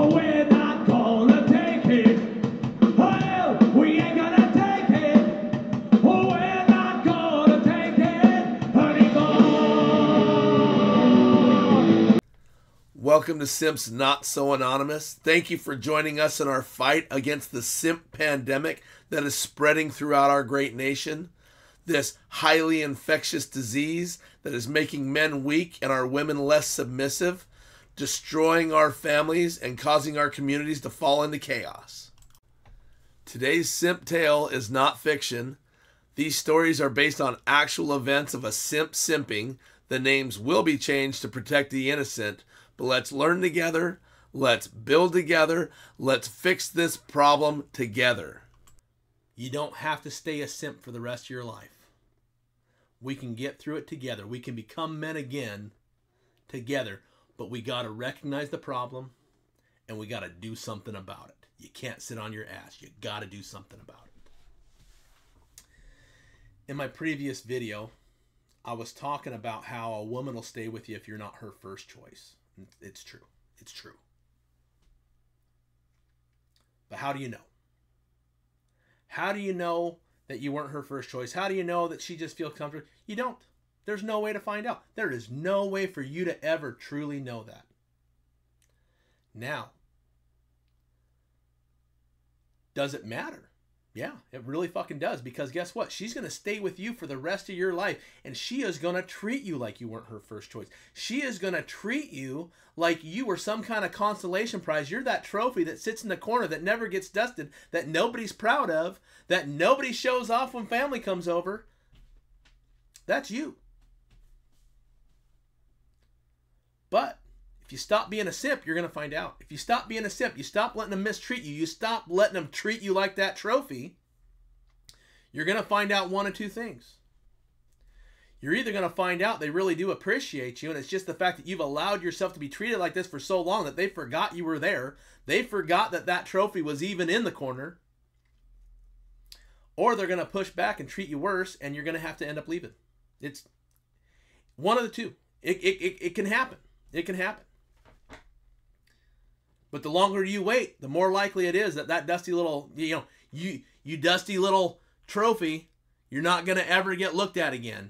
Oh, we're not gonna take it. Well, we ain't gonna take it. Oh, we're not gonna take it anymore. Welcome to Simps Not So Anonymous. Thank you for joining us in our fight against the simp pandemic that is spreading throughout our great nation. This highly infectious disease that is making men weak and our women less submissive, destroying our families and causing our communities to fall into chaos. Today's simp tale is not fiction. These stories are based on actual events of a simp simping. The names will be changed to protect the innocent, but let's learn together, let's build together, let's fix this problem together. You don't have to stay a simp for the rest of your life. We can get through it together. We can become men again together, but we got to recognize the problem and we got to do something about it. You can't sit on your ass. You got to do something about it. In my previous video, I was talking about how a woman will stay with you if you're not her first choice. It's true. It's true. But how do you know? How do you know that you weren't her first choice? How do you know that she just feels comfortable? You don't. There's no way to find out. There is no way for you to ever truly know that. Now, does it matter? Yeah, it really fucking does, because guess what? She's going to stay with you for the rest of your life, and she is going to treat you like you weren't her first choice. She is going to treat you like you were some kind of consolation prize. You're that trophy that sits in the corner that never gets dusted, that nobody's proud of, that nobody shows off when family comes over. That's you. But if you stop being a simp, you're going to find out. If you stop being a simp, you stop letting them mistreat you, you stop letting them treat you like that trophy, you're going to find out one of two things. You're either going to find out they really do appreciate you, and it's just the fact that you've allowed yourself to be treated like this for so long that they forgot you were there. They forgot that that trophy was even in the corner. Or they're going to push back and treat you worse, and you're going to have to end up leaving. It's one of the two. It can happen. It can happen. But the longer you wait, the more likely it is that that dusty little, you dusty little trophy, you're not going to ever get looked at again.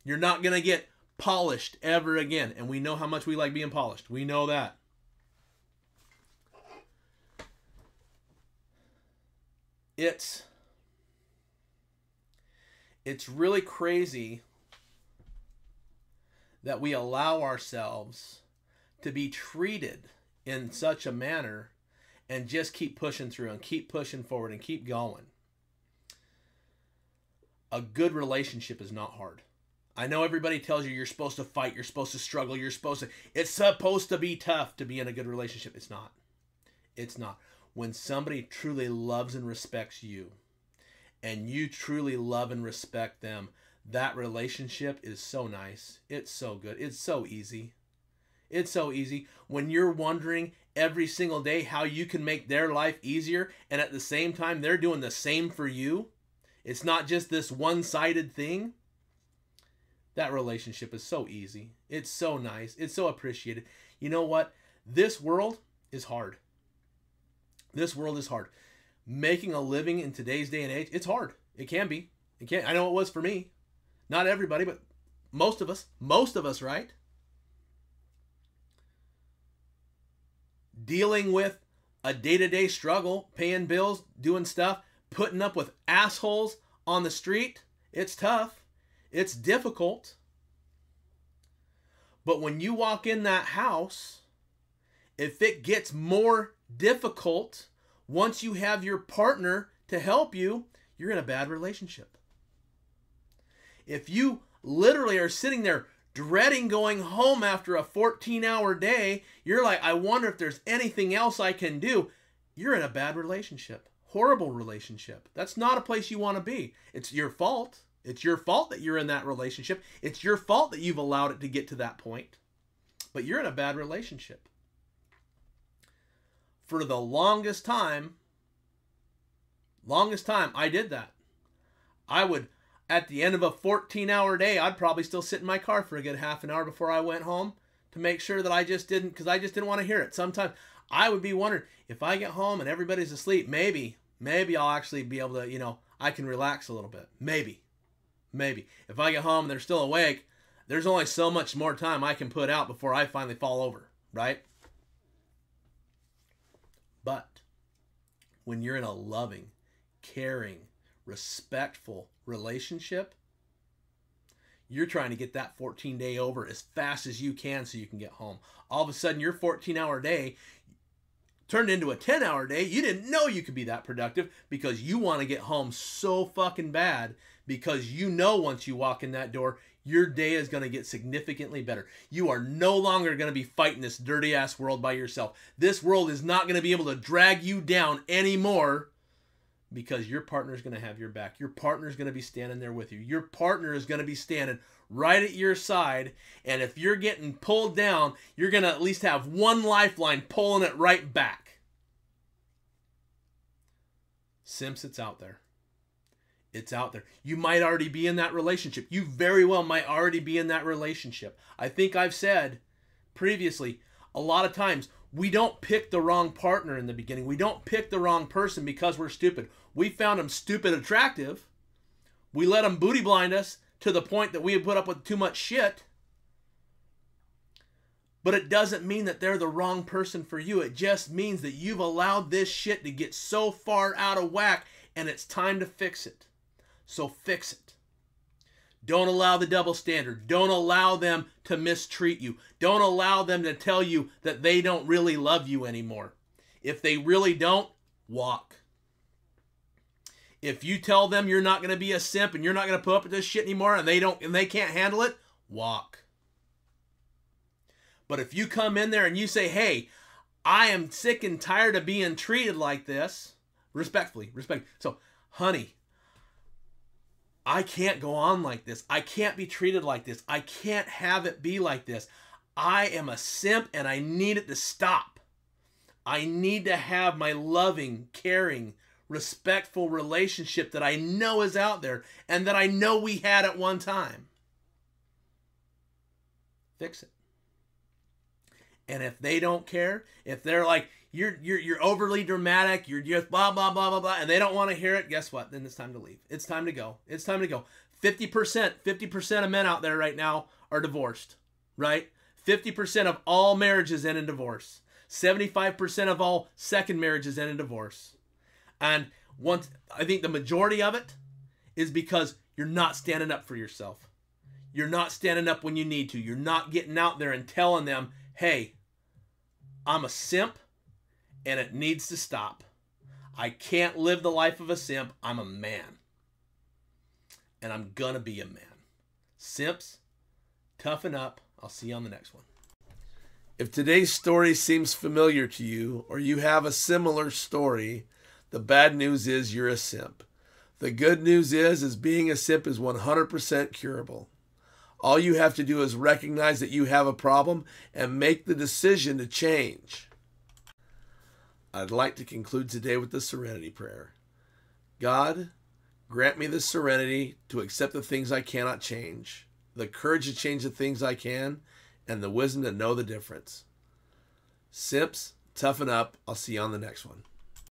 You're not going to get polished ever again. And we know how much we like being polished. We know that. It's really crazy that we allow ourselves to be treated in such a manner and just keep pushing through and keep pushing forward and keep going. A good relationship is not hard. I know everybody tells you you're supposed to fight, you're supposed to struggle, it's supposed to be tough to be in a good relationship. It's not. It's not. When somebody truly loves and respects you, and you truly love and respect them, that relationship is so nice. It's so good. It's so easy. It's so easy. When you're wondering every single day how you can make their life easier, and at the same time they're doing the same for you, it's not just this one-sided thing. That relationship is so easy. It's so nice. It's so appreciated. You know what? This world is hard. This world is hard. Making a living in today's day and age, it's hard. It can be. It can. I know it was for me. Not everybody, but most of us. Most of us, right? Dealing with a day-to-day struggle, paying bills, doing stuff, putting up with assholes on the street. It's tough. It's difficult. But when you walk in that house, if it gets more difficult, once you have your partner to help you, you're in a bad relationship. If you literally are sitting there dreading going home after a 14-hour day, you're like, I wonder if there's anything else I can do, you're in a bad relationship. Horrible relationship. That's not a place you want to be. It's your fault. It's your fault that you're in that relationship. It's your fault that you've allowed it to get to that point. But you're in a bad relationship. For the longest time, I did that. I would, at the end of a 14-hour day, I'd probably still sit in my car for a good half an hour before I went home to make sure that I just didn't want to hear it. Sometimes I would be wondering, if I get home and everybody's asleep, maybe I'll actually be able to, I can relax a little bit. Maybe. If I get home and they're still awake, there's only so much more time I can put out before I finally fall over, right? But when you're in a loving, caring, respectful relationship, you're trying to get that 14-day over as fast as you can so you can get home. All of a sudden, your 14-hour day turned into a 10-hour day. You didn't know you could be that productive because you want to get home so fucking bad, because once you walk in that door, your day is going to get significantly better. You are no longer going to be fighting this dirty-ass world by yourself. This world is not going to be able to drag you down anymore, because your partner is going to have your back. Your partner is going to be standing there with you. Your partner is going to be standing right at your side, and if you're getting pulled down, you're going to at least have one lifeline pulling it right back. Simps, it's out there. It's out there. You might already be in that relationship. You very well might already be in that relationship. I think I've said previously, a lot of times, we don't pick the wrong partner in the beginning. We don't pick the wrong person because we're stupid. We found them stupid attractive. We let them booty blind us to the point that we had put up with too much shit. But it doesn't mean that they're the wrong person for you. It just means that you've allowed this shit to get so far out of whack, and it's time to fix it. So fix it. Don't allow the double standard. Don't allow them to mistreat you. Don't allow them to tell you that they don't really love you anymore. If they really don't, walk. If you tell them you're not going to be a simp and you're not going to put up with this shit anymore and they can't handle it, walk. But if you come in there and you say, hey, I am sick and tired of being treated like this, respectfully. So, honey, I can't go on like this. I can't be treated like this. I can't have it be like this. I am a simp and I need it to stop. I need to have my loving, caring, respectful relationship that I know is out there and that I know we had at one time. Fix it. And if they don't care, if they're like, you're overly dramatic, you're just blah, blah, blah, blah, blah, and they don't want to hear it, guess what? Then it's time to leave. It's time to go. It's time to go. 50% of men out there right now are divorced, right? 50% of all marriages end in divorce. 75% of all second marriages end in divorce. And I think the majority of it is because you're not standing up for yourself. You're not standing up when you need to. You're not getting out there and telling them, hey, I'm a simp, and it needs to stop. I can't live the life of a simp. I'm a man. And I'm going to be a man. Simps, toughen up. I'll see you on the next one. If today's story seems familiar to you, or you have a similar story, the bad news is you're a simp. The good news is being a simp is 100% curable. All you have to do is recognize that you have a problem and make the decision to change. I'd like to conclude today with the serenity prayer. God, grant me the serenity to accept the things I cannot change, the courage to change the things I can, and the wisdom to know the difference. Simps, toughen up. I'll see you on the next one.